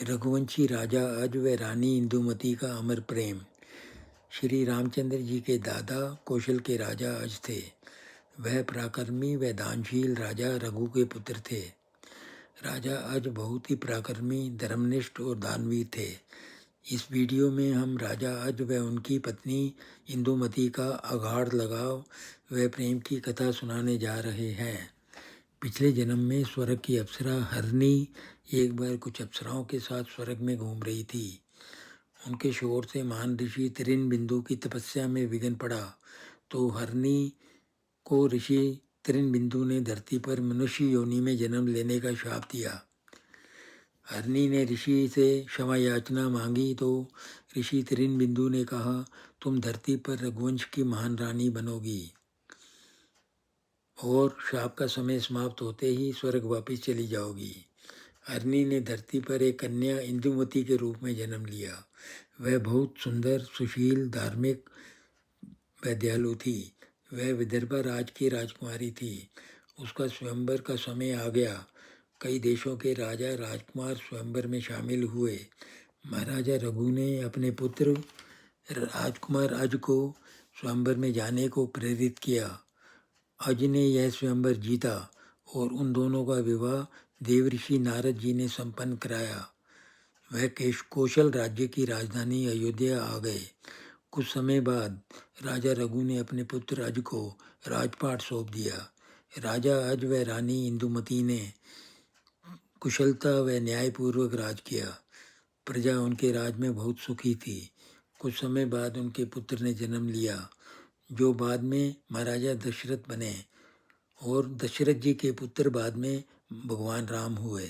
रघुवंशी राजा अज व रानी इंदुमती का अमर प्रेम। श्री रामचंद्र जी के दादा कौशल के राजा अज थे। वह पराक्रमी व दानशील राजा रघु के पुत्र थे। राजा अज बहुत ही पराक्रमी, धर्मनिष्ठ और दानवीर थे। इस वीडियो में हम राजा अज व उनकी पत्नी इंदुमती का अगाध लगाव व प्रेम की कथा सुनाने जा रहे हैं। पिछले जन्म में स्वर्ग की अप्सरा हरनी एक बार कुछ अप्सराओं के साथ स्वर्ग में घूम रही थी। उनके शोर से महान ऋषि त्रिन बिंदु की तपस्या में विघ्न पड़ा, तो हरनी को ऋषि त्रिन बिंदु ने धरती पर मनुष्य योनि में जन्म लेने का शाप दिया। हरनी ने ऋषि से क्षमा याचना मांगी तो ऋषि त्रिन बिंदु ने कहा, तुम धरती पर रघुवंश की महान रानी बनोगी और शाप का समय समाप्त होते ही स्वर्ग वापस चली जाओगी। हरनी ने धरती पर एक कन्या इंदुमती के रूप में जन्म लिया। वह बहुत सुंदर, सुशील, धार्मिक व दयालु थी। वह विदर्भा राज की राजकुमारी थी। उसका स्वयंवर का समय आ गया। कई देशों के राजा राजकुमार स्वयंवर में शामिल हुए। महाराजा रघु ने अपने पुत्र राजकुमार अज को स्वयंवर में जाने को प्रेरित किया। अज ने यह स्वयंवर जीता और उन दोनों का विवाह देवऋषि नारद जी ने संपन्न कराया। वह कौशल राज्य की राजधानी अयोध्या आ गए। कुछ समय बाद राजा रघु ने अपने पुत्र अज को राजपाट सौंप दिया। राजा अज व रानी इंदुमती ने कुशलता व न्यायपूर्वक राज किया। प्रजा उनके राज में बहुत सुखी थी। कुछ समय बाद उनके पुत्र ने जन्म लिया, जो बाद में महाराजा दशरथ बने, और दशरथ जी के पुत्र बाद में भगवान राम हुए।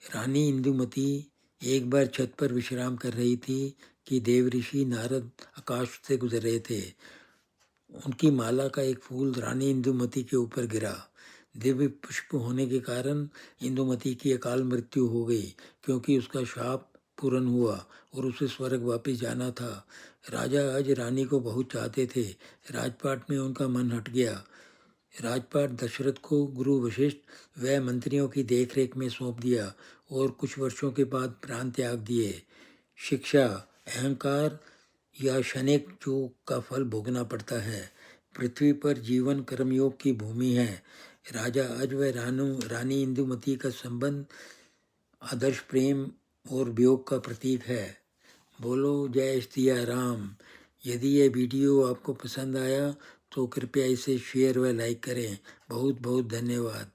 रानी इंदुमती एक बार छत पर विश्राम कर रही थी कि देवऋषि नारद आकाश से गुजर रहे थे। उनकी माला का एक फूल रानी इंदुमती के ऊपर गिरा। दिव्य पुष्प होने के कारण इंदुमती की अकाल मृत्यु हो गई, क्योंकि उसका शाप पूर्ण हुआ और उसे स्वर्ग वापस जाना था। राजा अज रानी को बहुत चाहते थे। राजपाट में उनका मन हट गया। राजपाट दशरथ को गुरु वशिष्ठ व मंत्रियों की देखरेख में सौंप दिया और कुछ वर्षों के बाद प्राण त्याग दिए। शिक्षा, अहंकार या क्षणिक चूक का फल भोगना पड़ता है। पृथ्वी पर जीवन कर्मयोग की भूमि है। राजा अज व रानी इंदुमती का संबंध आदर्श प्रेम और वियोग का प्रतीक है। बोलो जय सिया राम। यदि यह वीडियो आपको पसंद आया तो कृपया इसे शेयर व लाइक करें। बहुत बहुत धन्यवाद।